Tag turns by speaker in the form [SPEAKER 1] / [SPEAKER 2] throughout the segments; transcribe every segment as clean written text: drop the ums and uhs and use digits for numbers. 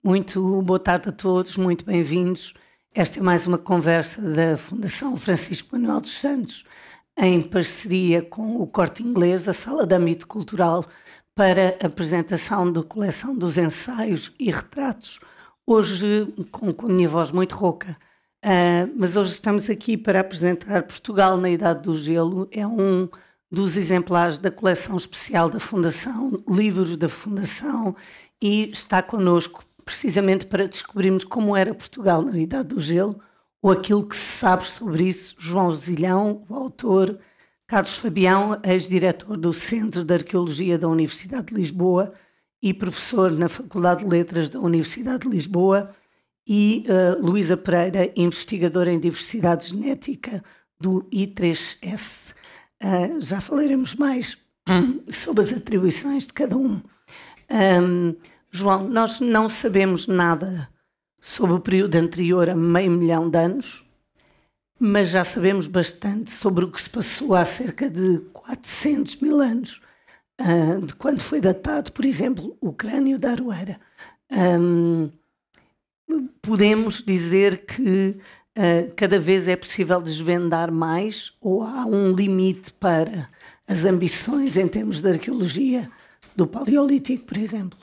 [SPEAKER 1] Muito boa tarde a todos, muito bem-vindos. Esta é mais uma conversa da Fundação Francisco Manuel dos Santos, em parceria com o Corte Inglês, a Sala de Âmbito Cultural, para a apresentação da coleção dos ensaios e retratos. Hoje, com a minha voz muito rouca, mas hoje estamos aqui para apresentar Portugal na Idade do Gelo. É um dos exemplares da coleção especial da Fundação, livros da Fundação, e está connosco precisamente para descobrirmos como era Portugal na Idade do Gelo, ou aquilo que se sabe sobre isso, João Zilhão, o autor, Carlos Fabião, ex-diretor do Centro de Arqueologia da Universidade de Lisboa e professor na Faculdade de Letras da Universidade de Lisboa, e Luísa Pereira, investigadora em diversidade genética do I3S. Já falaremos mais sobre as atribuições de cada um. João, nós não sabemos nada sobre o período anterior a 500 000 de anos, mas já sabemos bastante sobre o que se passou há cerca de 400 000 anos, de quando foi datado, por exemplo, o crânio da Aroeira. Podemos dizer que cada vez é possível desvendar mais, ou há um limite para as ambições em termos de arqueologia do Paleolítico, por exemplo?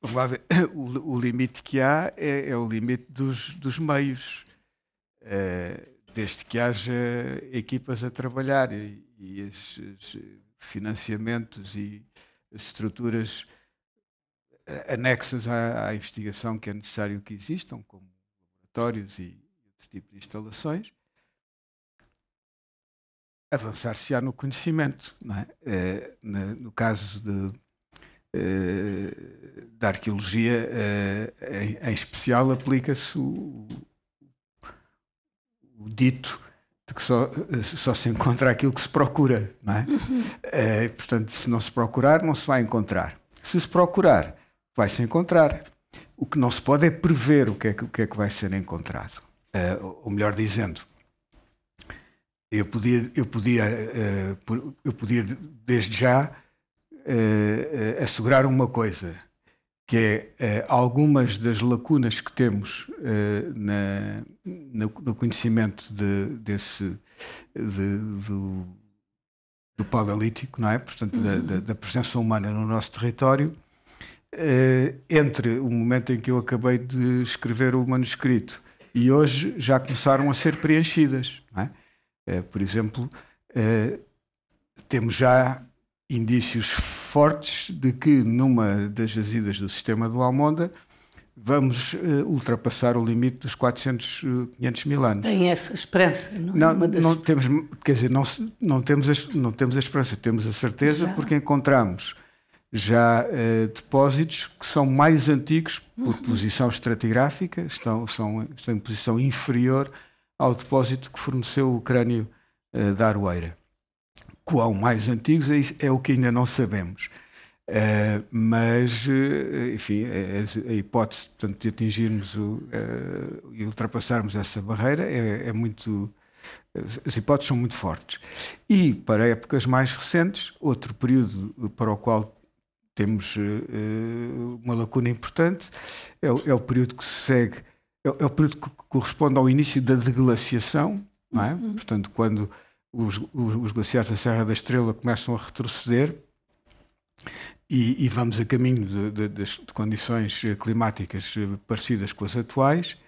[SPEAKER 2] Vamos lá ver. O limite que há é o limite dos meios, desde que haja equipas a trabalhar e os financiamentos e as estruturas anexas à investigação que é necessário que existam, como laboratórios e outro tipo de instalações, avançar-se-á no conhecimento, não é? No caso da arqueologia, em especial, aplica-se o dito de que só se encontra aquilo que se procura, não é? Portanto, se não se procurar, não se vai encontrar. Se se procurar, vai-se encontrar. O que não se pode é prever o que é que vai ser encontrado. Ou melhor dizendo, eu podia desde já assegurar uma coisa, que é algumas das lacunas que temos no conhecimento do Paleolítico, não é? Portanto, da presença humana no nosso território, entre o momento em que eu acabei de escrever o manuscrito e hoje já começaram a ser preenchidas, não é? Por exemplo, temos já indícios fortes de que numa das jazidas do sistema do Almonda vamos ultrapassar o limite dos 500 000 anos.
[SPEAKER 1] Tem essa esperança?
[SPEAKER 2] Não temos, quer dizer, não temos a esperança, temos a certeza, porque encontramos já depósitos que são mais antigos por posição estratigráfica, estão em posição inferior ao depósito que forneceu o crânio da Aroeira. Quão mais antigos é o que ainda não sabemos. Mas, enfim, a hipótese, portanto, de atingirmos e ultrapassarmos essa barreira é muito... As hipóteses são muito fortes. E, para épocas mais recentes, outro período para o qual temos uma lacuna importante é o período que se segue, é o período que corresponde ao início da deglaciação, não é? Portanto, quando os glaciares da Serra da Estrela começam a retroceder e vamos a caminho de condições climáticas parecidas com as atuais.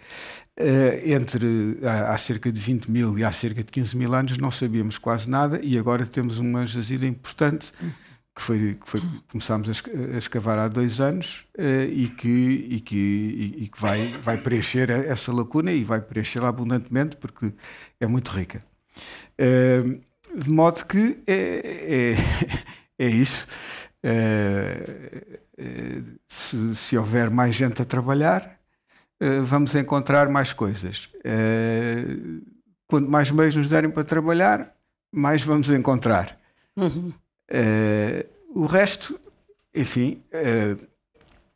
[SPEAKER 2] Há cerca de 20 000 e há cerca de 15 000 anos não sabíamos quase nada, e agora temos uma jazida importante que começámos a escavar há 2 anos e que vai preencher essa lacuna, e vai preenchê-la abundantemente porque é muito rica. De modo que é isso. Se houver mais gente a trabalhar, vamos encontrar mais coisas. Quanto mais meios nos derem para trabalhar, mais vamos encontrar. O resto, enfim,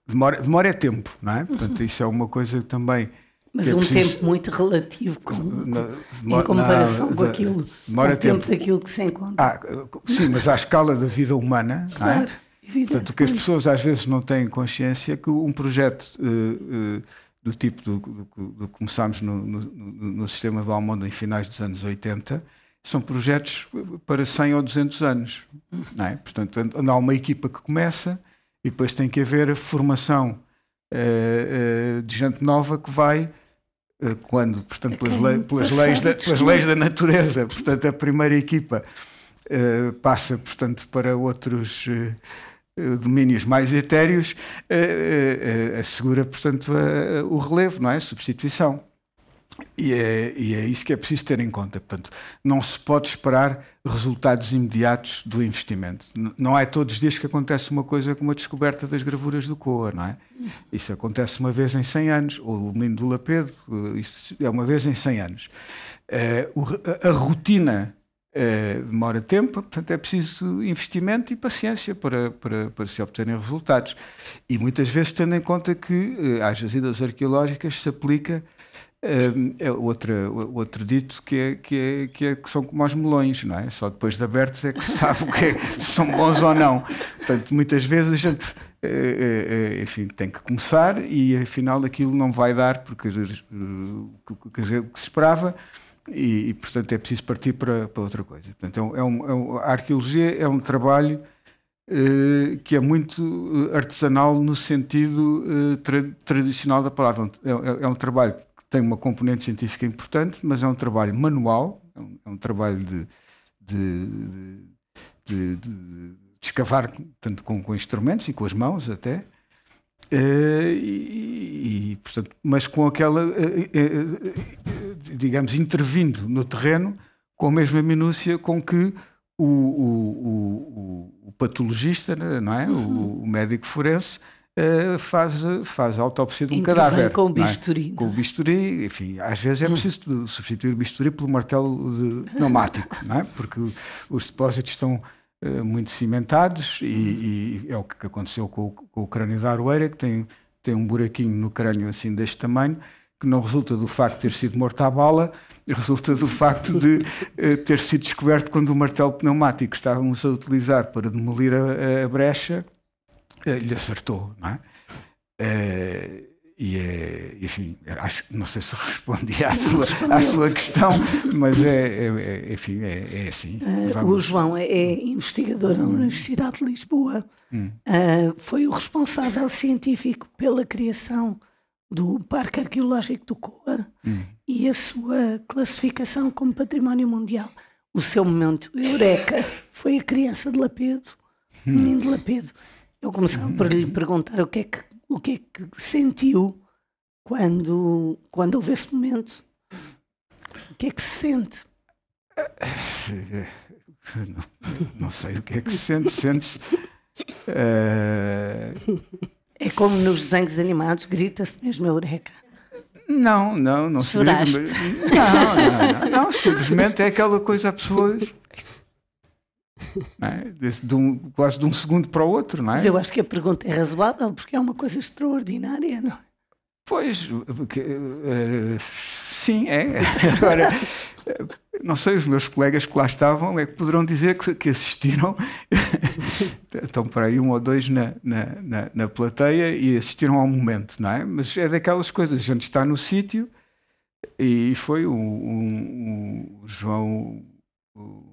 [SPEAKER 2] demora é tempo, não é? Portanto, isso é uma coisa que também...
[SPEAKER 1] Mas tempo muito relativo em comparação com aquilo, o tempo daquilo que se encontra.
[SPEAKER 2] Sim, mas à escala da vida humana,
[SPEAKER 1] claro,
[SPEAKER 2] não é? Portanto, o que as pessoas às vezes não têm consciência é que um projeto do tipo do que começámos no sistema do Almond em finais dos anos 80, são projetos para 100 ou 200 anos. Não é? Portanto, há uma equipa que começa e depois tem que haver a formação de gente nova que vai, quando, portanto, pelas leis da natureza, portanto, a primeira equipa passa, portanto, para outros domínios mais etéreos, assegura, portanto, o relevo, não é? A substituição. E é isso que é preciso ter em conta. Portanto, não se pode esperar resultados imediatos do investimento. Não é todos os dias que acontece uma coisa como a descoberta das gravuras do Coa, não é? Isso acontece uma vez em 100 anos, ou o Menino do Lapedo, isso é uma vez em 100 anos. A rotina demora tempo, portanto é preciso investimento e paciência para se obterem resultados. E muitas vezes tendo em conta que às jazidas arqueológicas se aplica outro dito que são como os melões, não é? Só depois de abertos é que se sabe se são bons ou não. Portanto, muitas vezes a gente enfim, tem que começar e afinal aquilo não vai dar porque o que se esperava. E, portanto, é preciso partir para outra coisa. Portanto, a arqueologia é um trabalho que é muito artesanal no sentido tradicional da palavra. É um trabalho que tem uma componente científica importante, mas é um trabalho manual, é um trabalho de escavar tanto com instrumentos e com as mãos até. Portanto, mas com aquela, digamos, intervindo no terreno com a mesma minúcia com que o patologista, não é? O médico forense faz a autópsia de um cadáver.
[SPEAKER 1] Com o bisturi.
[SPEAKER 2] É? Com o bisturi, enfim, às vezes é preciso substituir o bisturi pelo martelo pneumático, não é? Porque os depósitos estão muito cimentados e é o que aconteceu com o crânio da Aroeira, que tem um buraquinho no crânio assim deste tamanho, que não resulta do facto de ter sido morto à bala, resulta do facto de ter sido descoberto quando o martelo pneumático que estávamos a utilizar para demolir a brecha lhe acertou, não é? Enfim, não sei se respondi à sua questão, mas enfim, é assim.
[SPEAKER 1] O João é investigador na Universidade de Lisboa. Foi o responsável científico pela criação do Parque Arqueológico do Coa e a sua classificação como património mundial. O seu momento eureka foi a criança de Lapedo, o menino de Lapedo. Eu começava por lhe perguntar o que é que sentiu quando houve esse momento. O que é que se sente?
[SPEAKER 2] Não sei o que é que se sente. Sente-se.
[SPEAKER 1] É como nos desenhos animados, grita-se mesmo eureka.
[SPEAKER 2] Não se grita. Não, simplesmente é aquela coisa, a pessoa. Não é? Quase de um segundo para o outro, não é?
[SPEAKER 1] Mas eu acho que a pergunta é razoável, porque é uma coisa extraordinária, não é?
[SPEAKER 2] Pois, sim, é. Agora, não sei, os meus colegas que lá estavam é que poderão dizer que assistiram, estão por aí um ou dois na plateia e assistiram ao momento, não é? Mas é daquelas coisas, a gente está no sítio e foi o João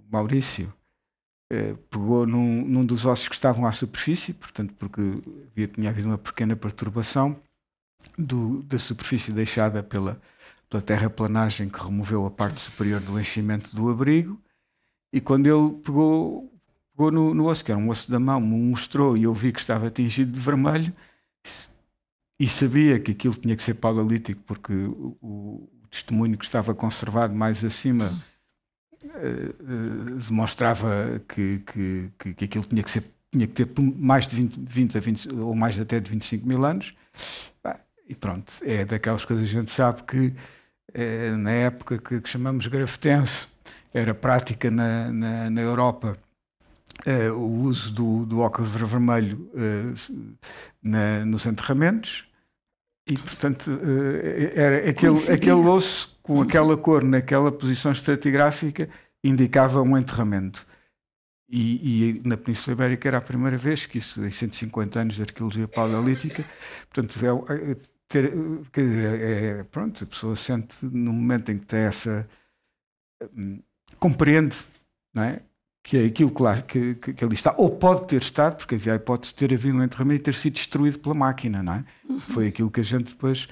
[SPEAKER 2] Maurício, pegou num dos ossos que estavam à superfície, portanto, porque tinha havido uma pequena perturbação da superfície deixada pela terraplanagem que removeu a parte superior do enchimento do abrigo, e quando ele pegou no osso, que era um osso da mão, me mostrou e eu vi que estava atingido de vermelho e sabia que aquilo tinha que ser paleolítico, porque o testemunho que estava conservado mais acima demonstrava que aquilo tinha que ter mais de 20 a 20 ou mais até de 25 mil anos. E pronto, é daquelas coisas que a gente sabe que na época que chamamos grafitense era prática na Europa o uso do óculos vermelho nos enterramentos e portanto era aquele osso com aquela cor naquela posição estratigráfica indicava um enterramento. E na Península Ibérica era a primeira vez que isso, em 150 anos de arqueologia paleolítica, portanto, quer dizer, pronto, a pessoa sente no momento em que tem essa, compreende, não é? Que é aquilo que ali está, ou pode ter estado, porque havia a hipótese de ter havido um enterramento e ter sido destruído pela máquina, não é? Foi aquilo que a gente depois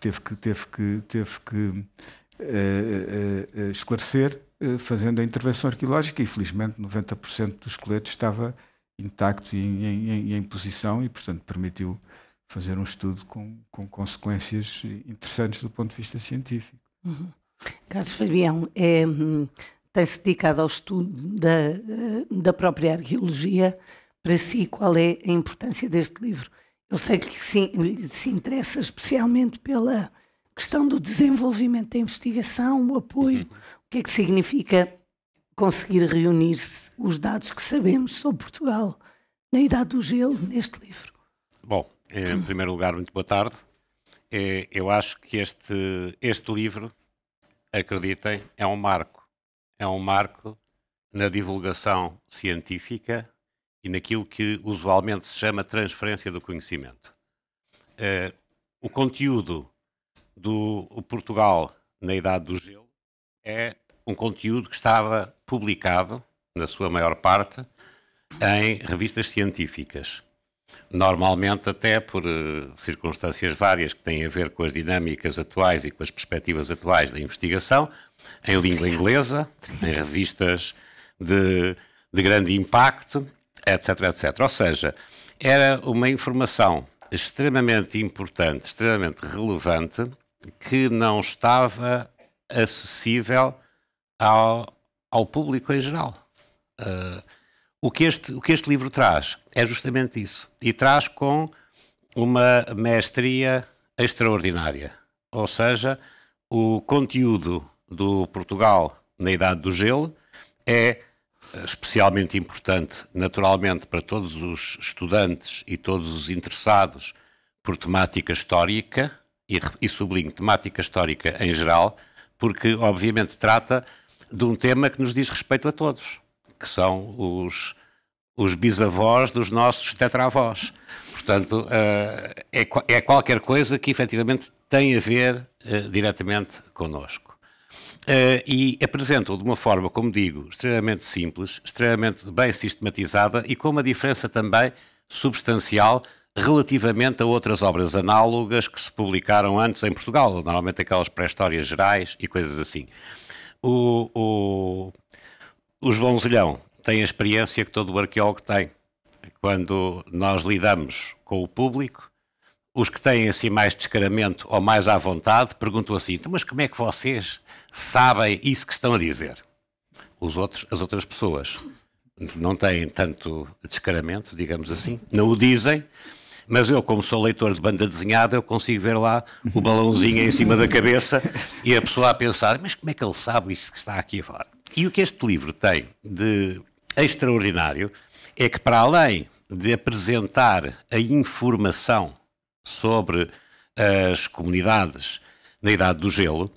[SPEAKER 2] teve que esclarecer, fazendo a intervenção arqueológica, e felizmente 90% do esqueleto estava intacto e em posição, e portanto permitiu fazer um estudo com consequências interessantes do ponto de vista científico.
[SPEAKER 1] Carlos Fabião tem-se dedicado ao estudo da própria arqueologia. Para si, qual é a importância deste livro? Eu sei que se interessa especialmente pela questão do desenvolvimento da investigação, o apoio. O que é que significa conseguir reunir-se os dados que sabemos sobre Portugal na Idade do Gelo neste livro?
[SPEAKER 3] Bom, em primeiro lugar, muito boa tarde. Eu acho que este livro, acreditem, é um marco. É um marco na divulgação científica e naquilo que usualmente se chama transferência do conhecimento. O conteúdo do Portugal na Idade do Gelo é um conteúdo que estava publicado, na sua maior parte, em revistas científicas. Normalmente até por circunstâncias várias que têm a ver com as dinâmicas atuais e com as perspectivas atuais da investigação, em língua inglesa, em revistas de grande impacto, etc, etc. Ou seja, era uma informação extremamente importante, extremamente relevante, que não estava acessível ao público em geral. O que este livro traz é justamente isso. E traz com uma mestria extraordinária. Ou seja, o conteúdo do Portugal na Idade do Gelo é especialmente importante, naturalmente, para todos os estudantes e todos os interessados por temática histórica, e sublinho temática histórica em geral, porque, obviamente, trata de um tema que nos diz respeito a todos, que são os bisavós dos nossos tetravós. Portanto, é qualquer coisa que efetivamente tem a ver diretamente connosco. E apresentam de uma forma, como digo, extremamente simples, extremamente bem sistematizada e com uma diferença também substancial relativamente a outras obras análogas que se publicaram antes em Portugal, normalmente aquelas pré-histórias gerais e coisas assim. O João Zelhão tem a experiência que todo o arqueólogo tem. Quando nós lidamos com o público, os que têm assim mais descaramento ou mais à vontade perguntam assim: mas como é que vocês sabem isso que estão a dizer? As outras pessoas não têm tanto descaramento, digamos assim, não o dizem, mas eu, como sou leitor de banda desenhada, eu consigo ver lá o balãozinho em cima da cabeça e a pessoa a pensar: mas como é que ele sabe isso que está aqui fora? E o que este livro tem de extraordinário é que, para além de apresentar a informação sobre as comunidades na Idade do Gelo,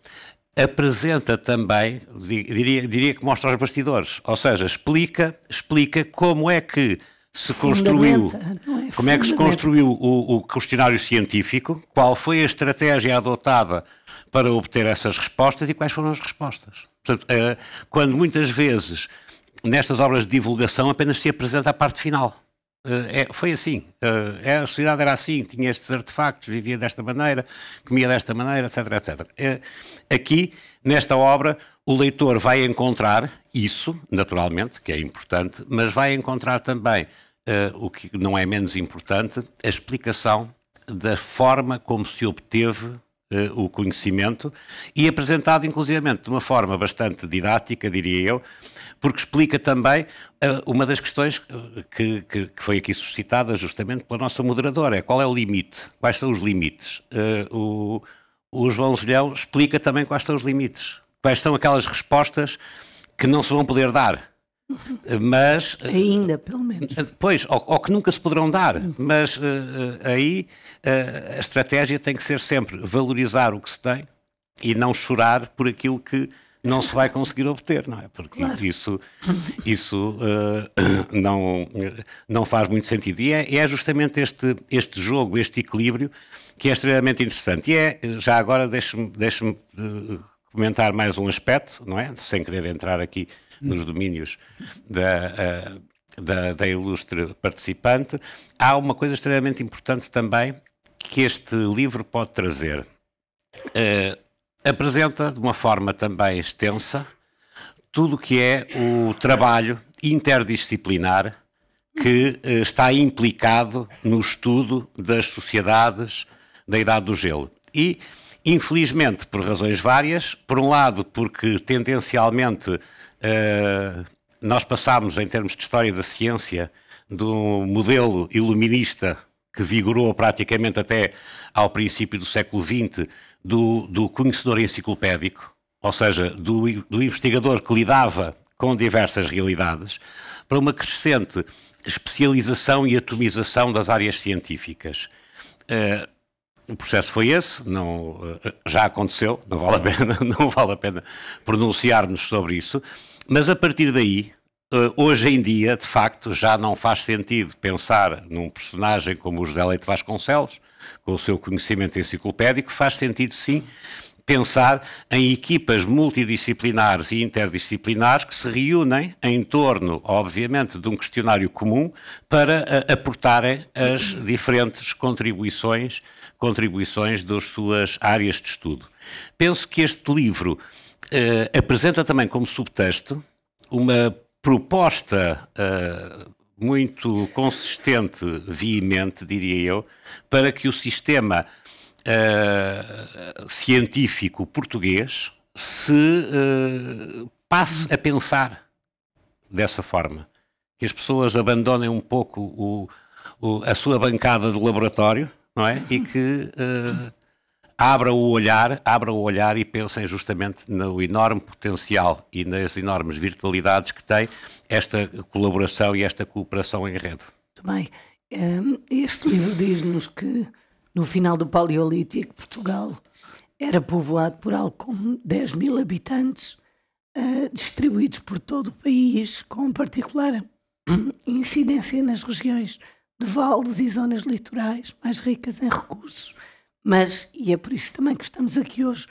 [SPEAKER 3] apresenta também, diria que mostra os bastidores, ou seja, explica como é que se construiu, o questionário científico, qual foi a estratégia adotada para obter essas respostas e quais foram as respostas. Portanto, quando muitas vezes nestas obras de divulgação apenas se apresenta a parte final. Foi assim, a sociedade era assim, tinha estes artefactos, vivia desta maneira, comia desta maneira, etc, etc. Aqui, nesta obra, o leitor vai encontrar isso, naturalmente, que é importante, mas vai encontrar também, o que não é menos importante, a explicação da forma como se obteve o conhecimento e apresentado inclusivamente de uma forma bastante didática, diria eu, porque explica também uma das questões que foi aqui suscitada justamente pela nossa moderadora, é qual é o limite, quais são os limites. O João Zelhão explica também quais são os limites, quais são aquelas respostas que não se vão poder dar. Mas
[SPEAKER 1] ainda, pelo menos.
[SPEAKER 3] Pois, ou que nunca se poderão dar, mas aí a estratégia tem que ser sempre valorizar o que se tem e não chorar por aquilo que não se vai conseguir obter, não é? Porque claro, isso não faz muito sentido. E é justamente este jogo, este equilíbrio, que é extremamente interessante. E já agora deixe-me comentar mais um aspecto, não é? Sem querer entrar aqui nos domínios da ilustre participante. Há uma coisa extremamente importante também que este livro pode trazer. Apresenta de uma forma também extensa tudo o que é o trabalho interdisciplinar que está implicado no estudo das sociedades da Idade do Gelo. E, infelizmente, por razões várias, por um lado porque tendencialmente nós passámos, em termos de história da ciência, do modelo iluminista que vigorou praticamente até ao princípio do século XX, do conhecedor enciclopédico, ou seja, do investigador que lidava com diversas realidades, para uma crescente especialização e atomização das áreas científicas. O processo foi esse, já aconteceu, não vale a pena pronunciar-nos sobre isso, mas a partir daí, hoje em dia, de facto, já não faz sentido pensar num personagem como o José Leite Vasconcelos, com o seu conhecimento enciclopédico, faz sentido sim pensar em equipas multidisciplinares e interdisciplinares que se reúnem em torno, obviamente, de um questionário comum para aportarem as diferentes contribuições das suas áreas de estudo. Penso que este livro apresenta também como subtexto uma proposta muito consistente, veemente, diria eu, para que o sistema científico português se passe a pensar dessa forma. Que as pessoas abandonem um pouco a sua bancada do laboratório, não é? E que abra o olhar e pensem justamente no enorme potencial e nas enormes virtualidades que tem esta colaboração e esta cooperação em rede.
[SPEAKER 1] Muito bem. Este livro diz-nos que no final do Paleolítico, Portugal era povoado por algo como 10 mil habitantes, distribuídos por todo o país, com particular incidência nas regiões de vales e zonas litorais mais ricas em recursos. Mas, e é por isso também que estamos aqui hoje,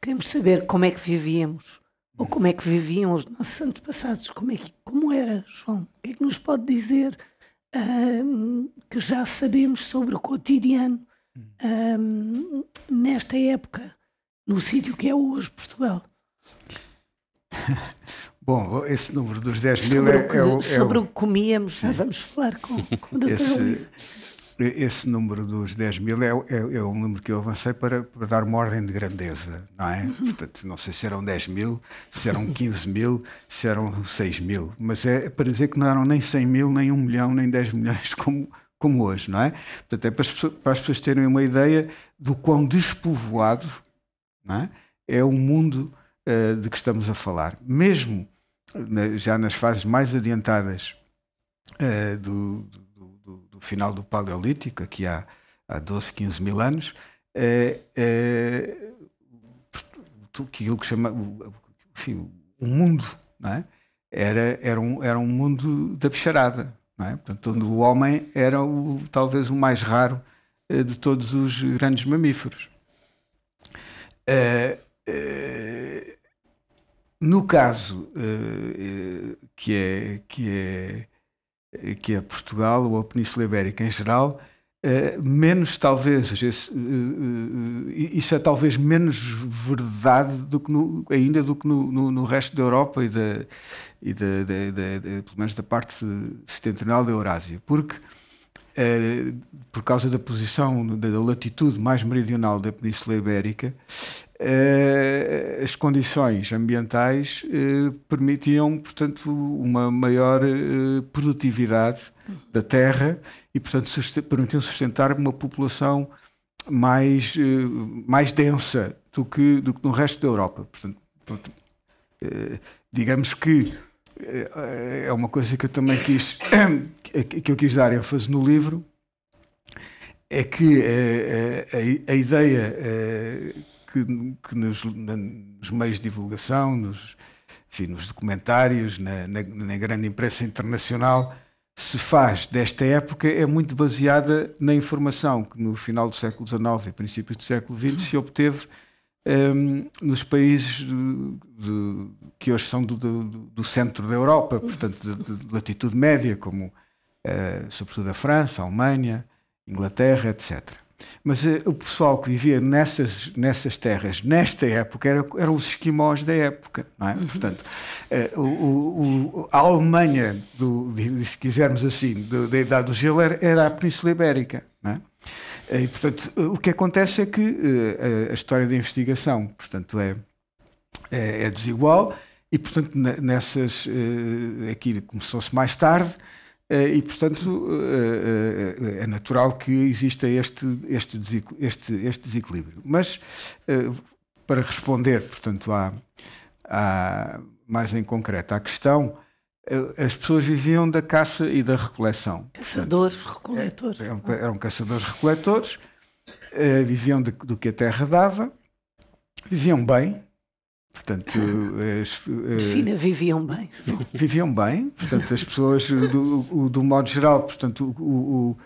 [SPEAKER 1] queremos saber como é que vivíamos, ou como é que viviam os nossos antepassados, como era, João? O que é que nos pode dizer que já sabemos sobre o cotidiano nesta época, no sítio que é hoje Portugal?
[SPEAKER 2] Bom, esse número dos 10 mil
[SPEAKER 1] sobre o que comíamos, já vamos falar com a doutora Luísa.
[SPEAKER 2] Esse número dos 10 mil é um número que eu avancei para dar uma ordem de grandeza, não é? Portanto, não sei se eram 10 mil, se eram 15 mil, se eram 6 mil, mas é para dizer que não eram nem 100 mil, nem 1 milhão, nem 10 milhões como hoje, não é? Portanto, é para as pessoas terem uma ideia do quão despovoado, não é o mundo de que estamos a falar. Mesmo já nas fases mais adiantadas do final do Paleolítico, aqui há 12, 15 mil anos, aquilo que chama o mundo, não é? Era um mundo da bicharada, não é? Portanto, onde o homem era talvez o mais raro de todos os grandes mamíferos. No caso que é Portugal ou a Península Ibérica em geral, menos talvez, isso é talvez menos verdade ainda do que no resto da Europa e pelo menos da parte setentrional da Eurásia, porque por causa da posição, da latitude mais meridional da Península Ibérica, as condições ambientais permitiam, portanto, uma maior produtividade da terra e, portanto, permitiam sustentar uma população mais densa do que no resto da Europa. Portanto, digamos que é uma coisa que eu também quis dar ênfase no livro, é que a ideia que nos meios de divulgação, nos documentários, na grande imprensa internacional, se faz desta época é muito baseada na informação que no final do século XIX e princípios do século XX se obteve nos países que hoje são do centro da Europa, portanto de latitude média, como sobretudo a França, a Alemanha, Inglaterra, etc. Mas o pessoal que vivia nessas terras, nesta época, eram os esquimós da época, não é? Portanto, a Alemanha, se quisermos assim, da Idade do Gelo, era a Península Ibérica, não é? E, portanto, o que acontece é que a história da investigação, portanto, é desigual e, portanto, aqui começou-se mais tarde. E, portanto, é natural que exista este desequilíbrio. Mas, para responder, portanto, mais em concreto à questão, as pessoas viviam da caça e da recoleção.
[SPEAKER 1] Caçadores-recoletores.
[SPEAKER 2] Eram caçadores-recoletores, viviam do que a terra dava, viviam bem. Portanto,
[SPEAKER 1] viviam bem.
[SPEAKER 2] Viviam bem, portanto, as pessoas, do modo geral, portanto, o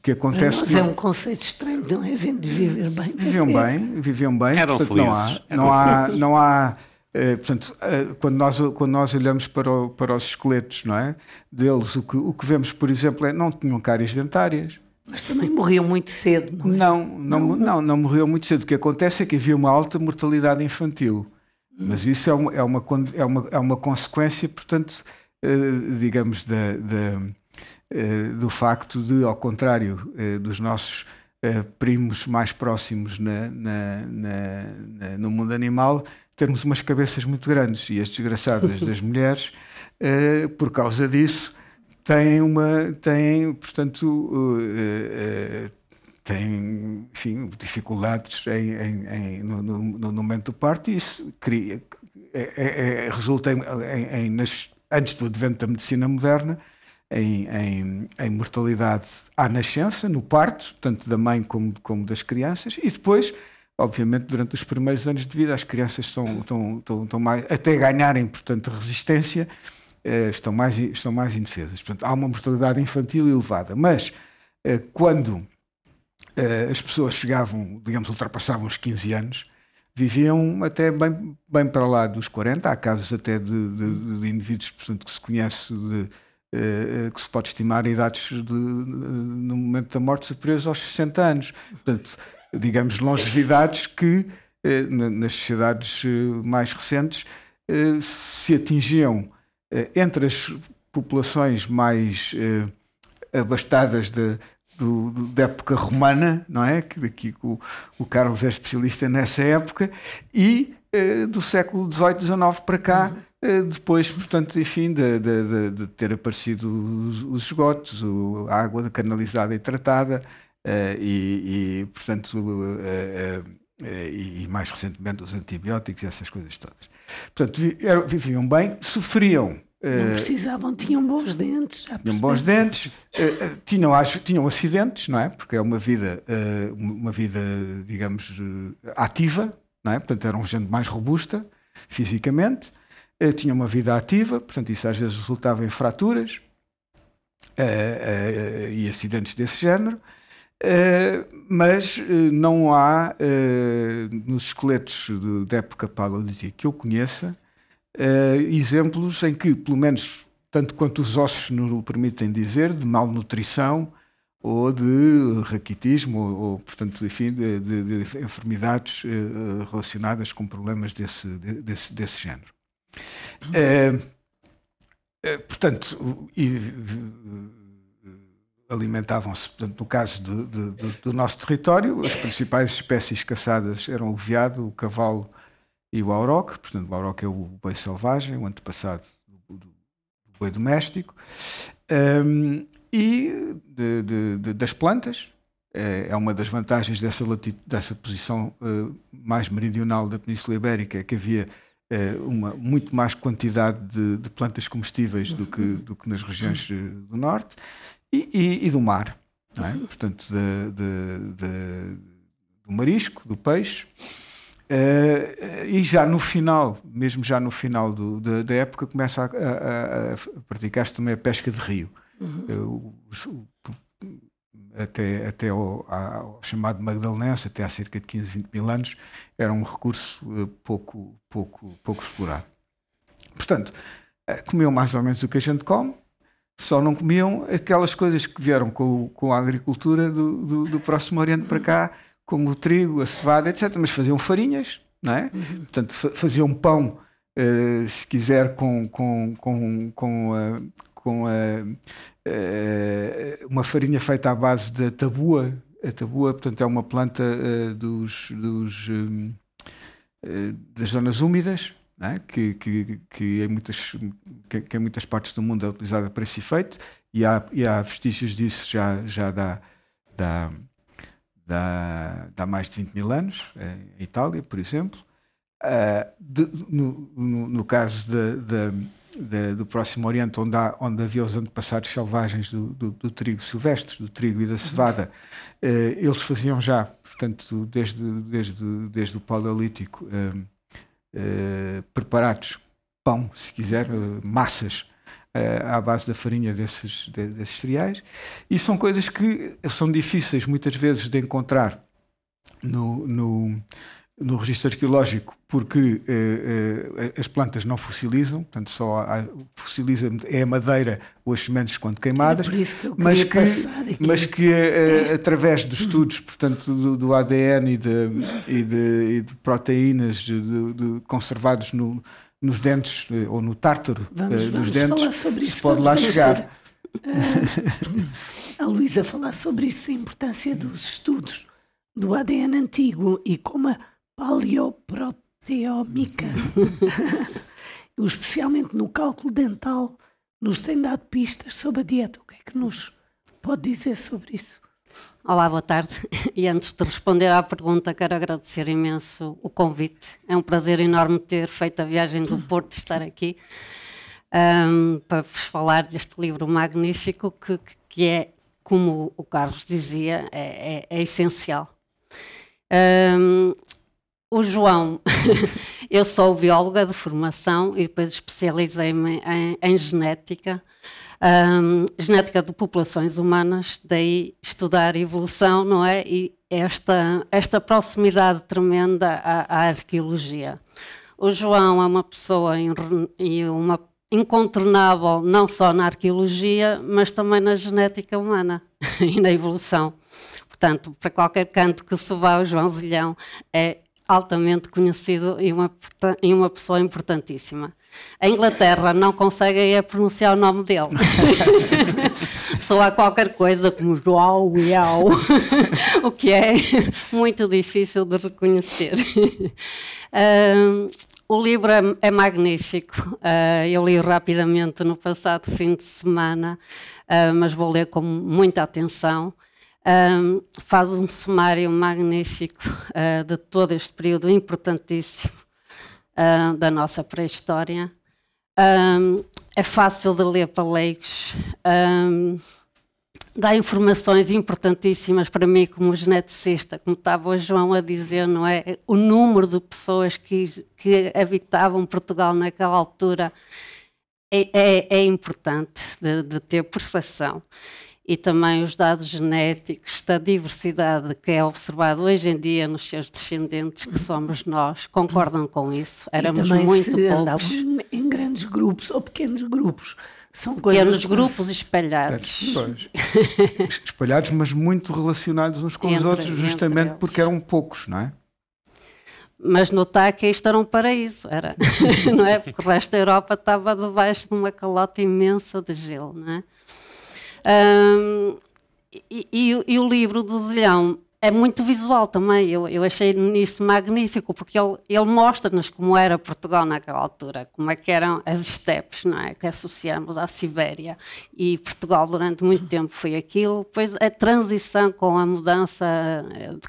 [SPEAKER 2] que acontece...
[SPEAKER 1] Mas é um conceito estranho, não é? Vindo de viver bem.
[SPEAKER 2] Viviam bem.
[SPEAKER 3] Eram
[SPEAKER 2] portanto,
[SPEAKER 3] felizes.
[SPEAKER 2] Não há portanto, quando nós olhamos para os esqueletos, não é? Deles, o que vemos, por exemplo, não tinham cáries dentárias.
[SPEAKER 1] Mas também morriam muito cedo, não é?
[SPEAKER 2] Não morriam muito cedo. O que acontece é que havia uma alta mortalidade infantil. Mas isso é uma consequência, portanto, digamos, do facto de, ao contrário dos nossos primos mais próximos no mundo animal, termos umas cabeças muito grandes. E as desgraçadas das mulheres, por causa disso, têm, enfim, dificuldades no momento do parto, e isso resulta antes do advento da medicina moderna em mortalidade à nascença, no parto, tanto da mãe como das crianças, e depois, obviamente, durante os primeiros anos de vida, as crianças estão mais, até ganharem, portanto, resistência, estão mais indefesas. Portanto, há uma mortalidade infantil elevada, mas quando as pessoas chegavam, digamos, ultrapassavam os 15 anos, viviam até bem para lá dos 40, há casos até de indivíduos, portanto, que se conhece, que se pode estimar idades no momento da morte superiores aos 60 anos. Portanto, digamos, longevidades que nas sociedades mais recentes se atingiam entre as populações mais abastadas da época romana, não é? Que daqui o Carlos é especialista nessa época, e do século XVIII, XIX para cá, depois, portanto, enfim, de ter aparecido os esgotos, a água canalizada e tratada, portanto, e mais recentemente os antibióticos e essas coisas todas. Portanto, viviam bem, sofriam.
[SPEAKER 1] Não precisavam, tinham bons dentes.
[SPEAKER 2] Tinham bons dentes, tinham acidentes, não é? Porque é uma vida, digamos, ativa, não é? Portanto, eram gente mais robusta fisicamente, tinham uma vida ativa, portanto, isso às vezes resultava em fraturas e acidentes desse género, mas não há, nos esqueletos da época paleolítica que eu conheça, exemplos em que, pelo menos, tanto quanto os ossos nos permitem dizer, de malnutrição ou de raquitismo, ou portanto, enfim, de enfermidades relacionadas com problemas desse género. Portanto, alimentavam-se, portanto, no caso do nosso território, as principais espécies caçadas eram o veado, o cavalo e o auroque. Portanto, o auroque é o boi selvagem, o antepassado do boi doméstico, e das plantas. É uma das vantagens dessa posição mais meridional da Península Ibérica, que havia uma muito mais quantidade de plantas comestíveis do que nas regiões do norte, e do mar, não é? Portanto, do marisco, do peixe, E já no final, mesmo já no final da época, começa a praticar-se também a pesca de rio. Até ao chamado Magdalenense, até há cerca de 15, 20 mil anos, era um recurso pouco explorado. Portanto, comiam mais ou menos o que a gente come, só não comiam aquelas coisas que vieram com a agricultura do Próximo Oriente para cá, como o trigo, a cevada, etc. Mas faziam farinhas, não é? Portanto, faziam pão, se quiser, com uma farinha feita à base da tabua. A tabua, portanto, é uma planta das zonas úmidas, não é? que em muitas partes do mundo é utilizada para esse efeito, e há vestígios disso já dá mais de 20 mil anos, em Itália, por exemplo. No caso do Próximo Oriente, onde havia os antepassados selvagens do trigo silvestre, do trigo e da cevada, eles faziam já, portanto, desde o Paleolítico, preparados, pão, se quiser, massas, à base da farinha desses cereais, e são coisas que são difíceis muitas vezes de encontrar no registro arqueológico, porque as plantas não fossilizam, portanto só fossiliza é a madeira ou as sementes quando queimadas, mas que através de estudos, portanto, do ADN e de proteínas conservados nos dentes ou no tártaro dos dentes, se pode lá chegar.
[SPEAKER 1] A Luísa falar sobre isso, a importância dos estudos do ADN antigo e como a paleoproteómica, especialmente no cálculo dental, nos tem dado pistas sobre a dieta. O que é que nos pode dizer sobre isso?
[SPEAKER 4] Olá, boa tarde. E antes de responder à pergunta, quero agradecer imenso o convite. É um prazer enorme ter feito a viagem do Porto e estar aqui para vos falar deste livro magnífico que é, como o Carlos dizia, é essencial. O João, eu sou bióloga de formação e depois especializei-me em genética, genética de populações humanas, daí estudar evolução, não é? E esta proximidade tremenda à arqueologia. O João é uma pessoa uma incontornável não só na arqueologia, mas também na genética humana e na evolução. Portanto, para qualquer canto que se vá, o João Zilhão é altamente conhecido e uma pessoa importantíssima. A Inglaterra não consegue pronunciar o nome dele. Soa qualquer coisa como João Zilhão, o que é muito difícil de reconhecer. O livro é magnífico. Eu li rapidamente no passado fim de semana, mas vou ler com muita atenção. Faz um sumário magnífico de todo este período importantíssimo da nossa pré-história. É fácil de ler para leigos, dá informações importantíssimas para mim como geneticista, como estava o João a dizer, não é? O número de pessoas que habitavam Portugal naquela altura é importante de ter percepção. E também os dados genéticos da diversidade que é observado hoje em dia nos seus descendentes, que somos nós, concordam com isso. Éramos muito poucos.
[SPEAKER 1] Em grandes grupos ou pequenos grupos. São coisas
[SPEAKER 4] pequenos grupos espalhados.
[SPEAKER 2] Espalhados, mas muito relacionados uns com os outros, justamente porque eram poucos, não é?
[SPEAKER 4] Mas notar que isto era um paraíso, era, não é? Porque o resto da Europa estava debaixo de uma calota imensa de gelo, não é? E o livro do Zilhão é muito visual também. Eu achei isso magnífico, porque ele mostra-nos como era Portugal naquela altura, como é que eram as estepes, não é? Que associamos à Sibéria. E Portugal durante muito tempo foi aquilo. Depois a transição com a mudança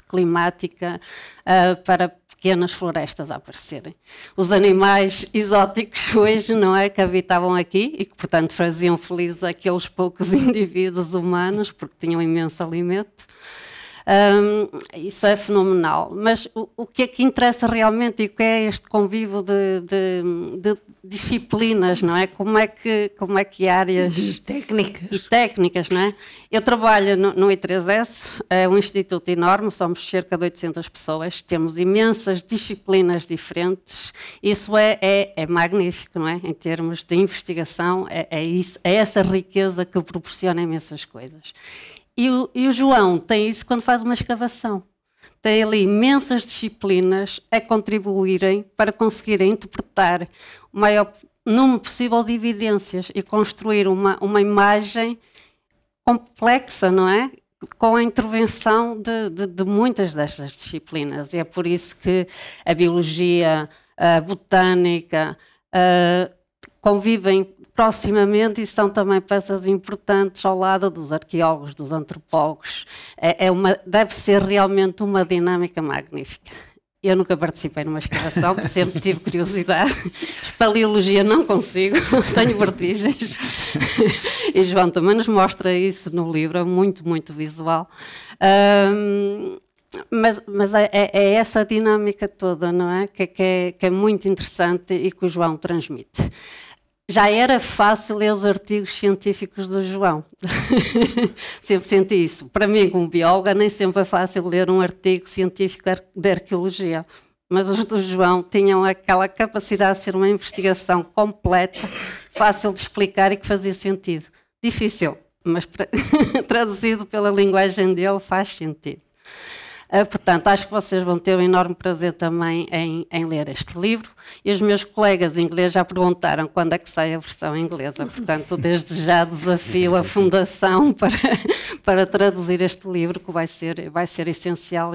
[SPEAKER 4] climática para pequenas florestas a aparecerem. Os animais exóticos hoje, não é, que habitavam aqui e que, portanto, faziam felizes aqueles poucos indivíduos humanos, porque tinham imenso alimento. Isso é fenomenal. Mas o que é que interessa realmente e o que é este convívio de disciplinas, não é? Como é que áreas...
[SPEAKER 1] E
[SPEAKER 4] técnicas, não é? Eu trabalho no I3S, é um instituto enorme, somos cerca de 800 pessoas, temos imensas disciplinas diferentes, isso é magnífico, não é? Em termos de investigação, é essa riqueza que proporciona imensas coisas. E o João tem isso quando faz uma escavação. Tem ali imensas disciplinas a contribuírem para conseguirem interpretar o maior número possível de evidências e construir uma imagem complexa, não é? Com a intervenção de muitas destas disciplinas. E é por isso que a biologia, a botânica convivem proximamente e são também peças importantes ao lado dos arqueólogos, dos antropólogos. Deve ser realmente uma dinâmica magnífica. Eu nunca participei numa escavação, sempre tive curiosidade. Espeleologia não consigo, tenho vertigens. E João também nos mostra isso no livro, é muito, muito visual. Mas é essa dinâmica toda, não é? Que é muito interessante e que o João transmite. Já era fácil ler os artigos científicos do João. Sempre senti isso. Para mim, como bióloga, nem sempre é fácil ler um artigo científico de arqueologia. Mas os do João tinham aquela capacidade de ser uma investigação completa, fácil de explicar e que fazia sentido. Difícil, mas traduzido pela linguagem dele faz sentido. Portanto, acho que vocês vão ter um enorme prazer também em ler este livro. E os meus colegas ingleses já perguntaram quando é que sai a versão inglesa. Portanto, desde já desafio a Fundação para traduzir este livro, que vai ser essencial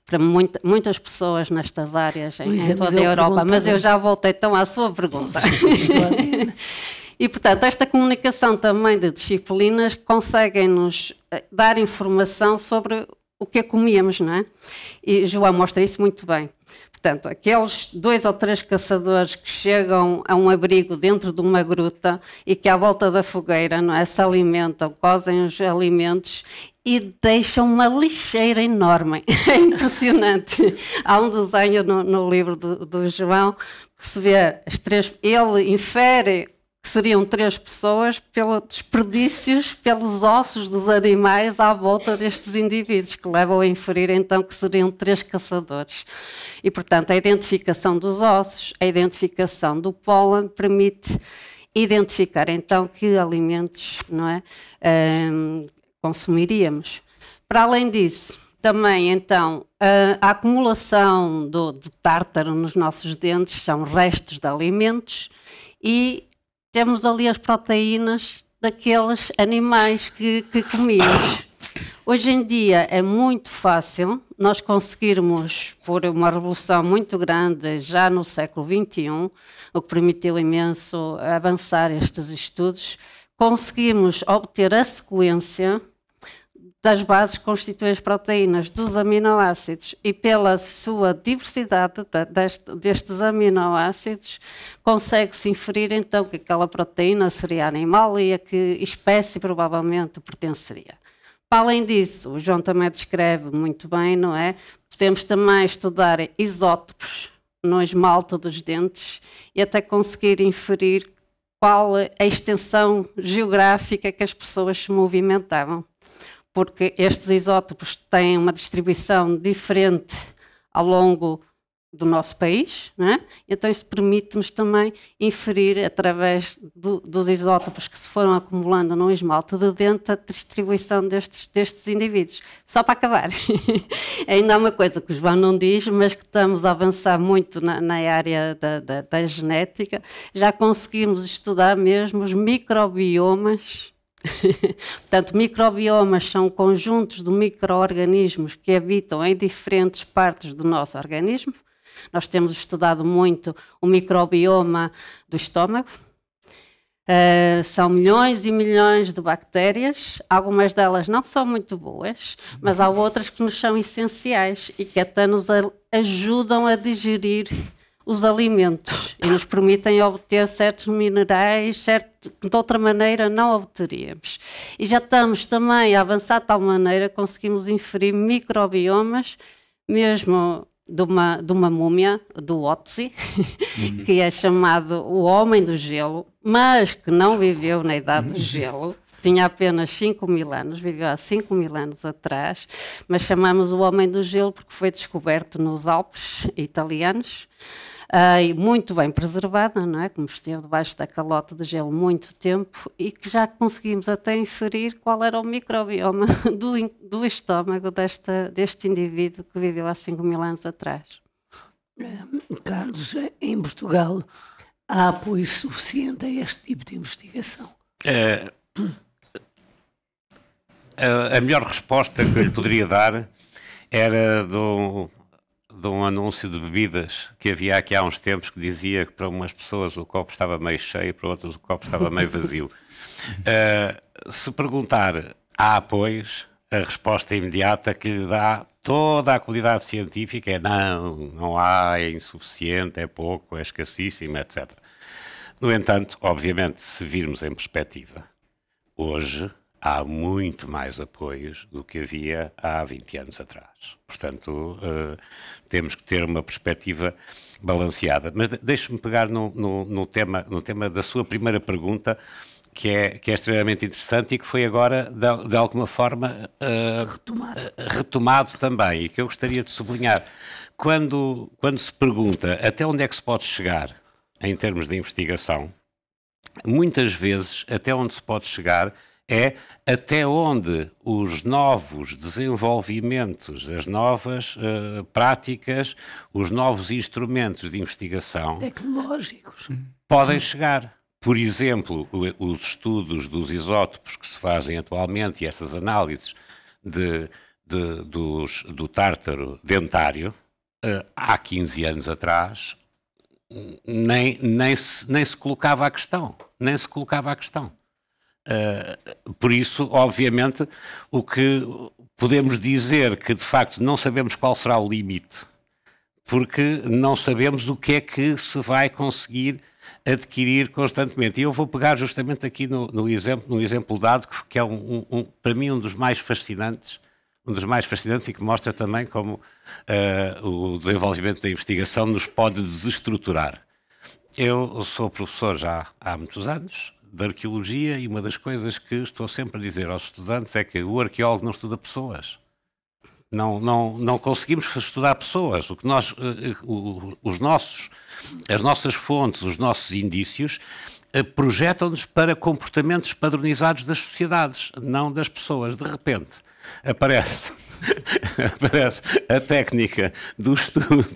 [SPEAKER 4] para muitas pessoas nestas áreas em toda a Europa. Mas eu já voltei então à sua pergunta. E, portanto, esta comunicação também de disciplinas conseguem-nos dar informação sobre o que comíamos, não é? E João mostra isso muito bem. Portanto, aqueles 2 ou 3 caçadores que chegam a um abrigo dentro de uma gruta e que à volta da fogueira, não é, se alimentam, cozem os alimentos e deixam uma lixeira enorme. É impressionante. Há um desenho no livro do João que se vê ele infere que seriam 3 pessoas pelos desperdícios, pelos ossos dos animais à volta destes indivíduos, que levam a inferir então que seriam 3 caçadores. E, portanto, a identificação dos ossos, a identificação do pólen permite identificar então que alimentos, não é, consumiríamos. Para além disso, também então a acumulação de tártaro nos nossos dentes são restos de alimentos e temos ali as proteínas daqueles animais que comíamos. Hoje em dia é muito fácil nós conseguirmos, por uma revolução muito grande já no século XXI, o que permitiu imenso avançar estes estudos, conseguimos obter a sequência das bases que constituem as proteínas dos aminoácidos e pela sua diversidade destes aminoácidos consegue-se inferir então que aquela proteína seria animal e a que espécie provavelmente pertenceria. Para além disso, o João também descreve muito bem, não é? Podemos também estudar isótopos no esmalte dos dentes e até conseguir inferir qual a extensão geográfica que as pessoas se movimentavam. Porque estes isótopos têm uma distribuição diferente ao longo do nosso país, não é? Então isso permite-nos também inferir, através dos isótopos que se foram acumulando no esmalte de dente, a distribuição destes indivíduos. Só para acabar, ainda há uma coisa que o João não diz, mas que estamos a avançar muito na área da genética, já conseguimos estudar mesmo os microbiomas. Portanto, microbiomas são conjuntos de micro-organismos que habitam em diferentes partes do nosso organismo. Nós temos estudado muito o microbioma do estômago. São milhões e milhões de bactérias. Algumas delas não são muito boas, mas há outras que nos são essenciais e que até nos ajudam a digerir os alimentos e nos permitem obter certos minerais que de outra maneira não obteríamos. E já estamos também a avançar de tal maneira que conseguimos inferir microbiomas, mesmo de uma múmia, do Otzi, que é chamado o Homem do Gelo, mas que não viveu na Idade do Gelo. Tinha apenas 5.000 anos, viveu há 5.000 anos atrás, mas chamamos o Homem do Gelo porque foi descoberto nos Alpes italianos, e muito bem preservada, não é? Como esteve debaixo da calota de gelo muito tempo, e que já conseguimos até inferir qual era o microbioma do estômago deste indivíduo que viveu há 5.000 anos atrás.
[SPEAKER 1] Carlos, em Portugal há apoio suficiente a este tipo de investigação?
[SPEAKER 3] A melhor resposta que eu lhe poderia dar era de um anúncio de bebidas que havia aqui há uns tempos, que dizia que para umas pessoas o copo estava meio cheio, para outras o copo estava meio vazio. Se perguntar há apoios, a resposta imediata que lhe dá toda a comunidade científica é não há, é insuficiente, é pouco, é escassíssimo, etc. No entanto, obviamente, se virmos em perspectiva, hoje há muito mais apoios do que havia há 20 anos atrás. Portanto, temos que ter uma perspectiva balanceada. Mas deixe-me pegar no tema da sua primeira pergunta, que é extremamente interessante e que foi agora, de alguma forma, retomado também, e que eu gostaria de sublinhar. Quando se pergunta até onde é que se pode chegar em termos de investigação, muitas vezes até onde se pode chegar é até onde os novos desenvolvimentos, as novas práticas, os novos instrumentos de investigação
[SPEAKER 1] tecnológicos
[SPEAKER 3] podem chegar. Por exemplo, os estudos dos isótopos que se fazem atualmente e essas análises do tártaro dentário, há 15 anos atrás, nem se colocava a questão. Nem se colocava a questão. Por isso, obviamente, o que podemos dizer que, de facto, não sabemos qual será o limite, porque não sabemos o que é que se vai conseguir adquirir constantemente. E eu vou pegar justamente aqui no exemplo dado, que é para mim um dos mais fascinantes e que mostra também como o desenvolvimento da investigação nos pode desestruturar. Eu sou professor já há muitos anos de arqueologia, e uma das coisas que estou sempre a dizer aos estudantes é que o arqueólogo não estuda pessoas. Não conseguimos estudar pessoas. O que as nossas fontes, os nossos indícios, projetam-nos para comportamentos padronizados das sociedades, não das pessoas. De repente, aparece a técnica do estudo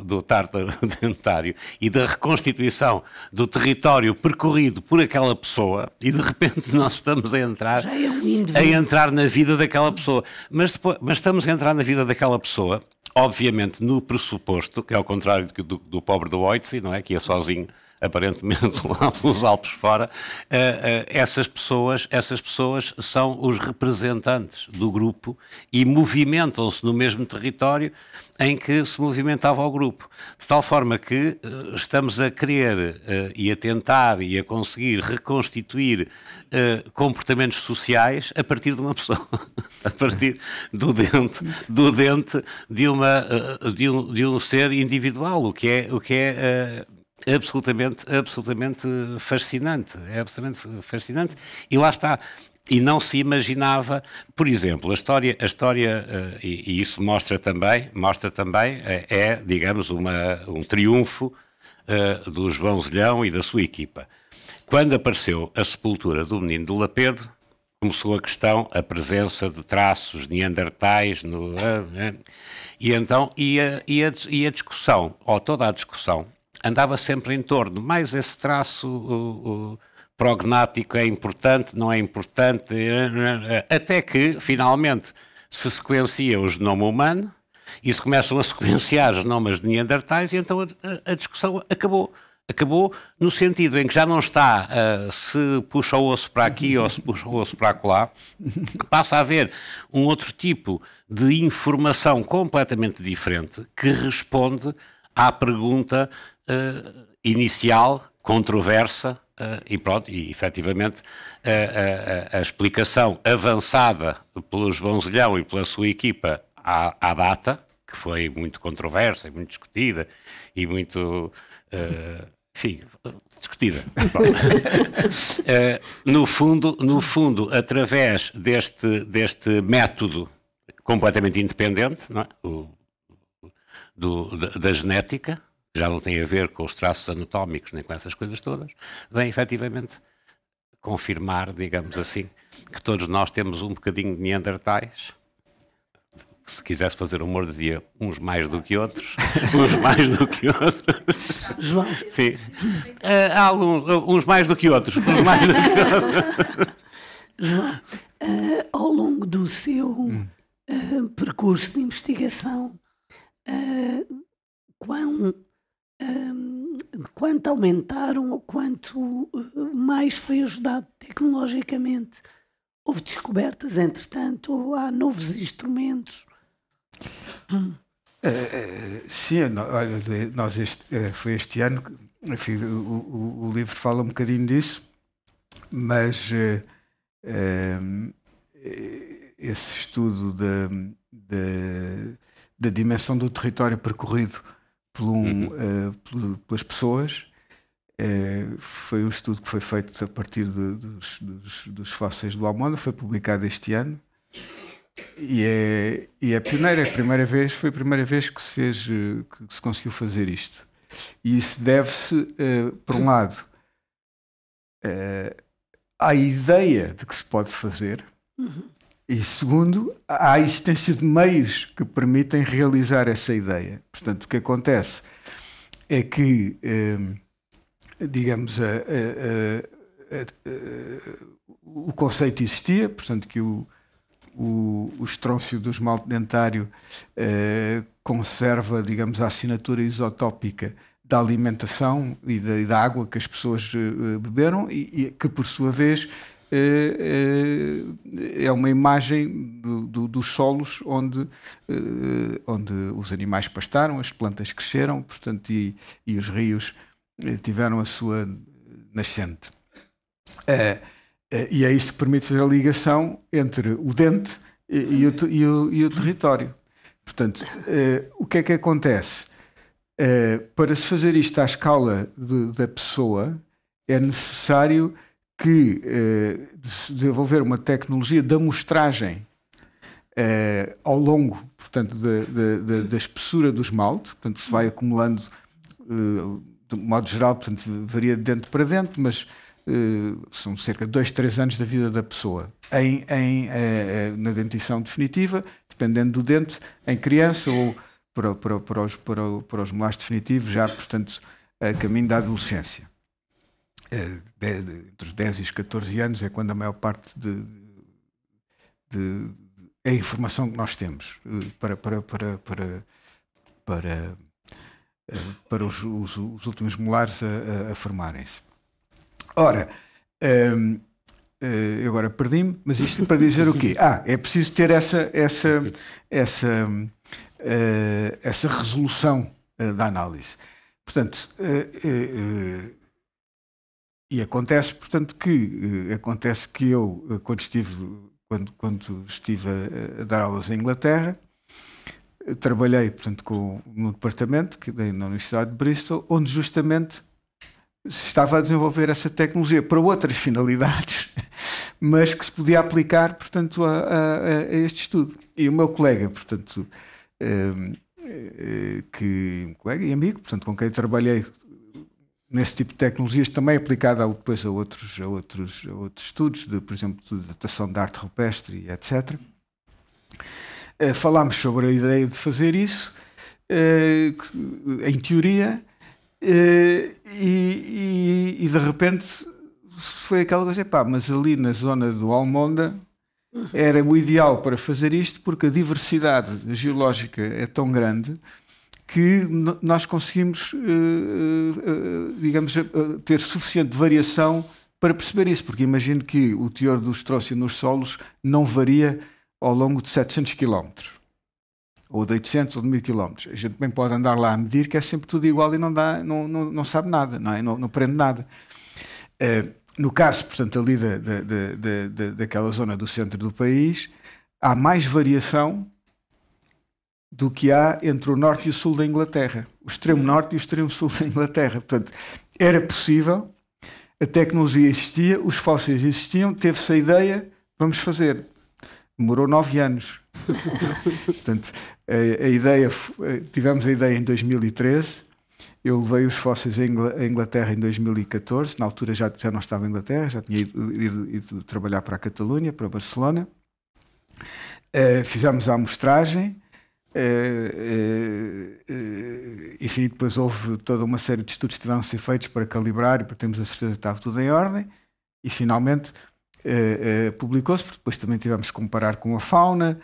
[SPEAKER 3] do tártaro dentário e da reconstituição do território percorrido por aquela pessoa, e de repente nós estamos a entrar na vida daquela pessoa. Mas estamos a entrar na vida daquela pessoa, obviamente, no pressuposto, que é ao contrário do pobre do Otzi, não é? Que ia sozinho, aparentemente, lá pelos Alpes fora. Essas pessoas são os representantes do grupo e movimentam-se no mesmo território em que se movimentava o grupo. De tal forma que estamos a querer e a tentar e a conseguir reconstituir comportamentos sociais a partir de uma pessoa, a partir do dente de um ser individual, o que é absolutamente fascinante. É absolutamente fascinante. E lá está. E não se imaginava, por exemplo, a história e isso mostra também, digamos, um triunfo do João Zelhão e da sua equipa. Quando apareceu a sepultura do menino do Lapedo, começou a presença de traços neandertais, e então a discussão, ou toda a discussão, andava sempre em torno, mas esse traço prognático é importante, não é importante, até que, finalmente, se sequencia o genoma humano e se começam a sequenciar os genomas de neandertais, e então a discussão acabou. Acabou no sentido em que já não está se puxa o osso para aqui ou se puxa o osso para acolá, passa a haver um outro tipo de informação completamente diferente que responde à pergunta inicial, controversa, e pronto, e efetivamente a explicação avançada pelo João Zelhão e pela sua equipa à data, que foi muito controversa e muito discutida e muito, enfim, discutida. No fundo, através deste método completamente independente, não é? Da genética, já não tem a ver com os traços anatómicos nem com essas coisas todas, vem efetivamente confirmar, digamos assim, que todos nós temos um bocadinho de neandertais. Se quisesse fazer humor, dizia uns mais do que outros, uns mais do que outros.
[SPEAKER 1] João.
[SPEAKER 3] Sim. Há alguns, uns mais do que outros, uns mais do que outros.
[SPEAKER 1] João, ao longo do seu percurso de investigação, quanto aumentaram ou quanto mais foi ajudado tecnologicamente? Houve descobertas, entretanto, ou há novos instrumentos?
[SPEAKER 2] Sim, foi este ano, enfim, o livro fala um bocadinho disso, mas esse estudo da dimensão do território percorrido pelas pessoas foi um estudo que foi feito a partir dos fósseis do Almada, foi publicado este ano e é pioneiro, foi a primeira vez que se conseguiu fazer isto. E isso deve-se, por um lado, à ideia de que se pode fazer, e segundo, à existência de meios que permitem realizar essa ideia. Portanto, o que acontece é que, digamos, o conceito existia, portanto, que o estróncio do esmalte dentário conserva, digamos, a assinatura isotópica da alimentação e da água que as pessoas beberam e que, por sua vez, é uma imagem dos solos onde os animais pastaram, as plantas cresceram, portanto, e os rios tiveram a sua nascente. E é isso que permite fazer a ligação entre o dente e o território. Portanto, o que é que acontece? Para se fazer isto à escala da pessoa, é necessário que se desenvolver uma tecnologia de amostragem ao longo, portanto, da espessura do esmalte, portanto, se vai acumulando de modo geral, portanto, varia de dente para dente, mas são cerca de 2, 3 anos da vida da pessoa na dentição definitiva, dependendo do dente, em criança ou para os molares definitivos, já, portanto, a caminho da adolescência. Entre os 10 e os 14 anos é quando a maior parte é a informação que nós temos para os últimos molares a formarem-se. Ora, eu agora perdi-me, mas isto para dizer o quê? É preciso ter essa resolução da análise. Portanto, e acontece, portanto, que eu, quando estive a dar aulas em Inglaterra, trabalhei, portanto, no departamento que dei na Universidade de Bristol, onde justamente se estava a desenvolver essa tecnologia para outras finalidades, mas que se podia aplicar, portanto, a este estudo. E o meu colega, portanto, um colega e amigo, portanto, com quem trabalhei nesse tipo de tecnologias, também aplicada depois a outros estudos, por exemplo, de datação de arte rupestre, etc. Falámos sobre a ideia de fazer isso, em teoria, e de repente foi aquela coisa, mas ali na zona do Almonda era o ideal para fazer isto, porque a diversidade geológica é tão grande que nós conseguimos, digamos, ter suficiente variação para perceber isso, porque imagino que o teor do estróncio nos solos não varia ao longo de 700 km, ou de 800 ou de 1000 km. A gente bem pode andar lá a medir, que é sempre tudo igual e não sabe nada, não é? Não aprende nada. No caso, portanto, ali daquela zona do centro do país, há mais variação do que há entre o norte e o sul da Inglaterra, o extremo norte e o extremo sul da Inglaterra. Portanto, era possível, a tecnologia existia, os fósseis existiam, teve-se a ideia, vamos fazer. Demorou 9 anos. Portanto, tivemos a ideia em 2013, eu levei os fósseis à Inglaterra em 2014, na altura já não estava em Inglaterra, já tinha ido trabalhar para a Catalunha, para Barcelona. Fizemos a amostragem, enfim, depois houve toda uma série de estudos que tiveram a ser feitos para calibrar e para termos a certeza que estava tudo em ordem, e finalmente publicou-se, porque depois também tivemos que comparar com a fauna,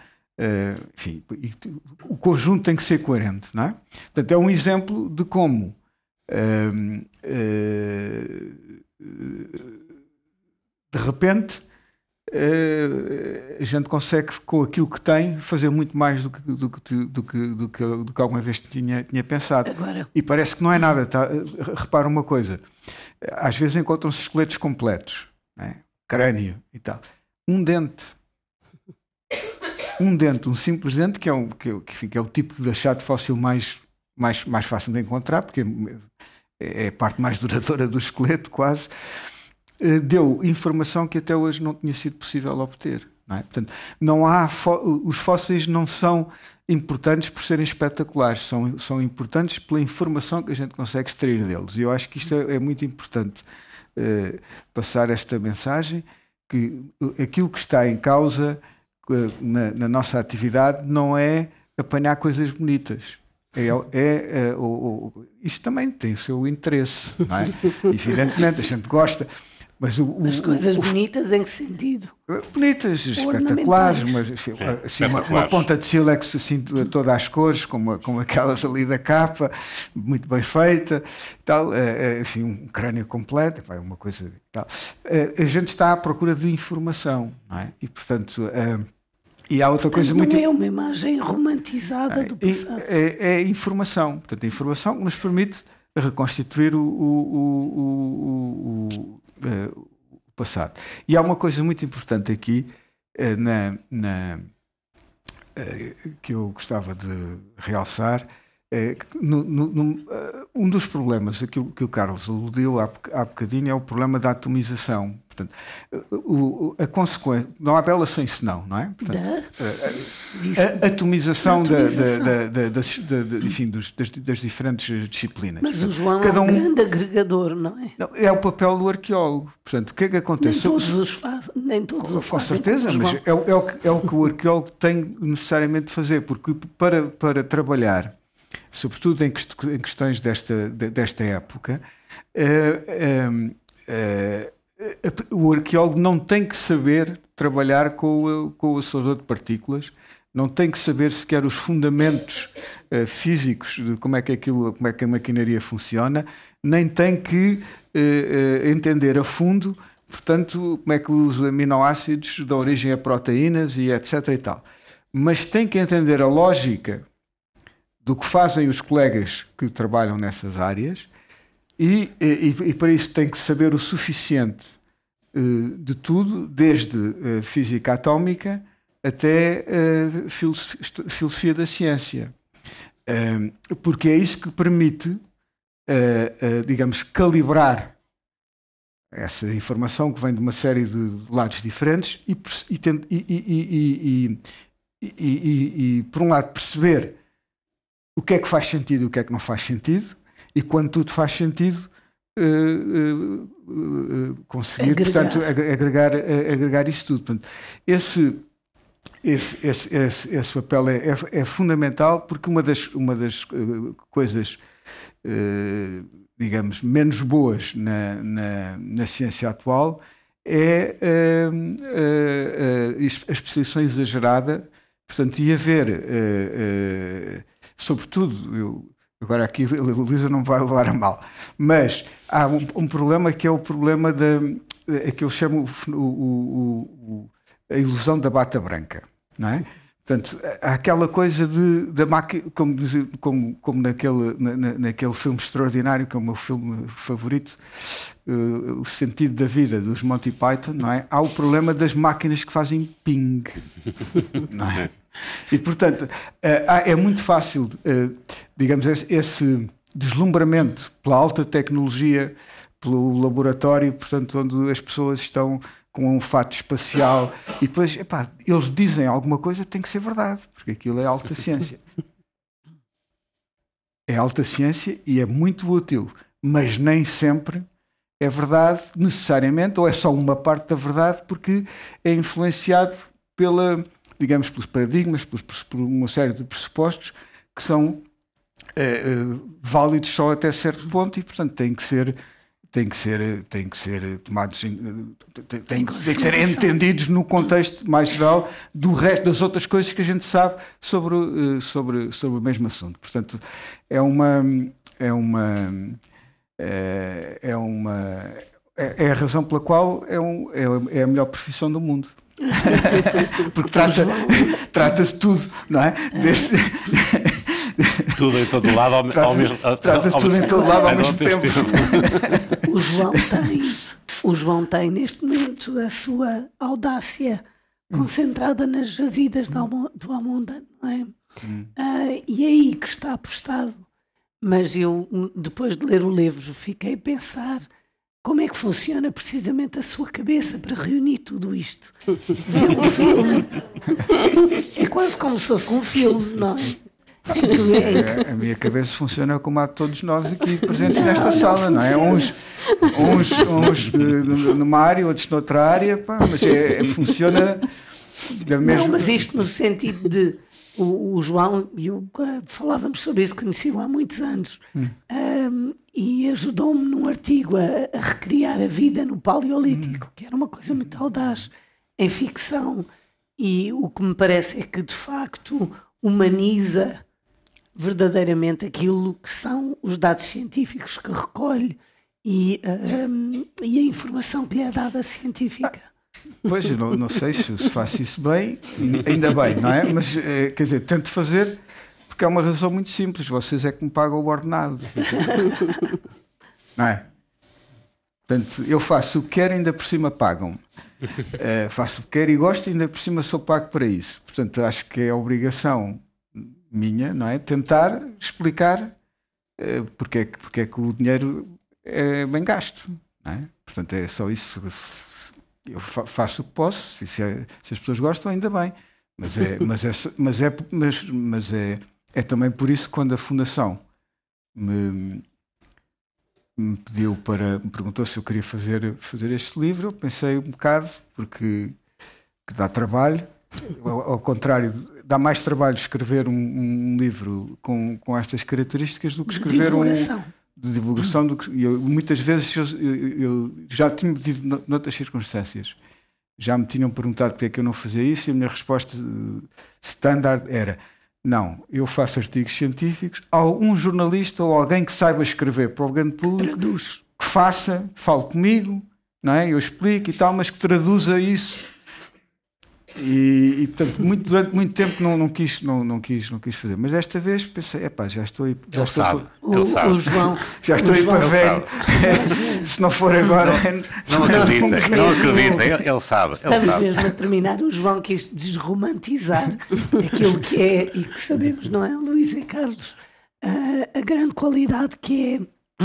[SPEAKER 2] enfim, o conjunto tem que ser coerente, não é? Portanto, é um exemplo de como de repente a gente consegue, com aquilo que tem, fazer muito mais do que alguma vez tinha pensado.
[SPEAKER 1] Agora...
[SPEAKER 2] E parece que não é nada. Tá? Repara uma coisa, às vezes encontram-se esqueletos completos, não é? Crânio e tal, um dente, um simples dente, que é o tipo de achado fóssil mais fácil de encontrar, porque é a parte mais duradoura do esqueleto, quase, deu informação que até hoje não tinha sido possível obter. Não é? Portanto, os fósseis não são importantes por serem espetaculares, são importantes pela informação que a gente consegue extrair deles. E eu acho que isto é muito importante, passar esta mensagem, que aquilo que está em causa na nossa atividade não é apanhar coisas bonitas. Isto também tem o seu interesse, não é? Evidentemente, a gente gosta, mas
[SPEAKER 1] as coisas bonitas em que sentido?
[SPEAKER 2] Bonitas, espetaculares, mas assim, uma ponta de sílex assim, toda às cores, como aquelas ali da capa, muito bem feita, tal, enfim, um crânio completo, é uma coisa tal. A gente está à procura de informação, não é? E portanto, e há outra coisa muito...
[SPEAKER 1] Não é uma imagem romantizada do passado.
[SPEAKER 2] É informação, portanto, a informação que nos permite reconstituir o passado. E há uma coisa muito importante aqui que eu gostava de realçar, um dos problemas que o Carlos aludiu há bocadinho é o problema da atomização. Portanto, a consequência, não há bela sem senão, não é? Portanto, a atomização enfim, das diferentes disciplinas.
[SPEAKER 1] Mas o João é um grande agregador, não é?
[SPEAKER 2] Não, é o papel do arqueólogo. Portanto, o que é que acontece?
[SPEAKER 1] Nem todos os
[SPEAKER 2] com certeza, mas é o que o arqueólogo tem necessariamente de fazer, porque para trabalhar, sobretudo em questões desta época, o arqueólogo não tem que saber trabalhar com o acelerador de partículas, não tem que saber sequer os fundamentos físicos de como é que a maquinaria funciona, nem tem que entender a fundo, portanto, como é que os aminoácidos dão origem a proteínas e etc. e tal. Mas tem que entender a lógica do que fazem os colegas que trabalham nessas áreas e para isso tem que saber o suficiente de tudo, desde física atómica até filosofia da ciência. Porque é isso que permite, digamos, calibrar essa informação que vem de uma série de lados diferentes e por um lado, perceber o que é que faz sentido e o que é que não faz sentido, e quando tudo faz sentido, conseguir, portanto, agregar isso tudo. Portanto, esse papel é fundamental, porque uma das coisas, digamos, menos boas na ciência atual é a exposição exagerada, portanto, e haver sobretudo, agora aqui a Luísa não vai levar a mal, mas há um problema que é o problema que eu chamo a ilusão da bata branca, não é? Portanto, há aquela coisa da máquina, como naquele filme extraordinário, que é o meu filme favorito, O Sentido da Vida, dos Monty Python, não é? Há o problema das máquinas que fazem ping, não é? E, portanto, é muito fácil, digamos, esse deslumbramento pela alta tecnologia, pelo laboratório, portanto, onde as pessoas estão com um fato espacial, e depois, eles dizem alguma coisa, tem que ser verdade, porque aquilo é alta ciência. É alta ciência e é muito útil, mas nem sempre é verdade, necessariamente, ou é só uma parte da verdade, porque é influenciado digamos, pelos paradigmas, por uma série de pressupostos que são válidos só até certo ponto e, portanto, têm que ser tomados, têm que ser entendidos no contexto mais geral do resto das outras coisas que a gente sabe sobre o mesmo assunto. Portanto, é a razão pela qual é a melhor profissão do mundo. Porque trata-se tudo, não é?
[SPEAKER 3] Tudo em todo lado ao mesmo tempo.
[SPEAKER 2] Trata-se tudo em todo lado ao mesmo tempo.
[SPEAKER 1] O João tem neste momento a sua audácia concentrada nas jazidas do Almunda, não é? E é aí que está apostado. Mas eu, depois de ler o livro, fiquei a pensar como é que funciona precisamente a sua cabeça para reunir tudo isto. Ver um filme. É quase como se fosse um filme, não é?
[SPEAKER 2] A minha cabeça funciona como a de todos nós aqui presentes nesta sala, não é? Uns numa área, outros noutra área, mas funciona da mesma...
[SPEAKER 1] Não, mas isto no sentido de o João e eu falávamos sobre isso, conheci-o há muitos anos, e ajudou-me num artigo a recriar a vida no Paleolítico, que era uma coisa muito audaz em ficção, e o que me parece é que de facto humaniza verdadeiramente aquilo que são os dados científicos que recolhe e a informação que lhe é dada científica.
[SPEAKER 2] Pois, eu não sei se faço isso bem, ainda bem, não é? Mas, quer dizer, tento fazer porque é uma razão muito simples, vocês é que me pagam o ordenado. Não é? Portanto, eu faço o que quero e ainda por cima pagam-me. Faço o que quero e gosto e ainda por cima sou pago para isso. Portanto, acho que é a obrigação minha, não é? Tentar explicar porque é que o dinheiro é bem gasto, não é? Portanto, é só isso. Eu faço o que posso, se as pessoas gostam, ainda bem. Mas é também por isso que quando a Fundação me perguntou se eu queria fazer este livro, eu pensei um bocado, porque dá trabalho. Ao contrário, dá mais trabalho escrever um livro com estas características do que escrever de divulgação. Muitas vezes eu já tinha pedido noutras circunstâncias. Já me tinham perguntado porque é que eu não fazia isso e a minha resposta standard era: não, eu faço artigos científicos, há um jornalista ou alguém que saiba escrever para o grande público,
[SPEAKER 1] traduz,
[SPEAKER 2] que fale comigo, não é? Eu explico e tal, mas que traduza isso. E portanto, durante muito tempo não quis fazer, mas desta vez pensei, já estou aí,
[SPEAKER 3] ele sabe.
[SPEAKER 2] Já estou aí para velho. Se não for agora,
[SPEAKER 3] não acredita, ele sabe.
[SPEAKER 1] Estamos mesmo a terminar. O João quis desromantizar aquilo que é e que sabemos, não é, Luísa e Carlos, a grande qualidade que é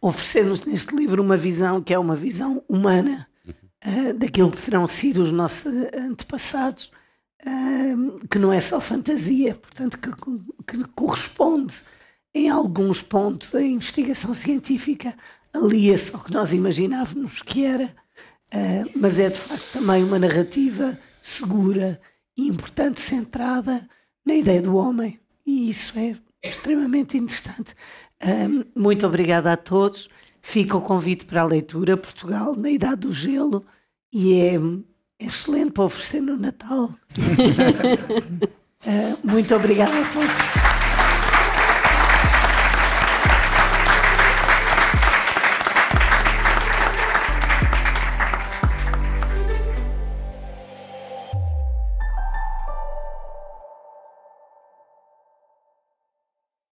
[SPEAKER 1] oferecer-nos neste livro uma visão que é uma visão humana. Daquilo que terão sido os nossos antepassados, que não é só fantasia, portanto que corresponde em alguns pontos a investigação científica, alia-se ao que nós imaginávamos que era, mas é de facto também uma narrativa segura e importante, centrada na ideia do homem, e isso é extremamente interessante. Muito obrigada a todos. Fica o convite para a leitura. Portugal na Idade do Gelo, e é excelente para oferecer no Natal. Muito obrigada a todos.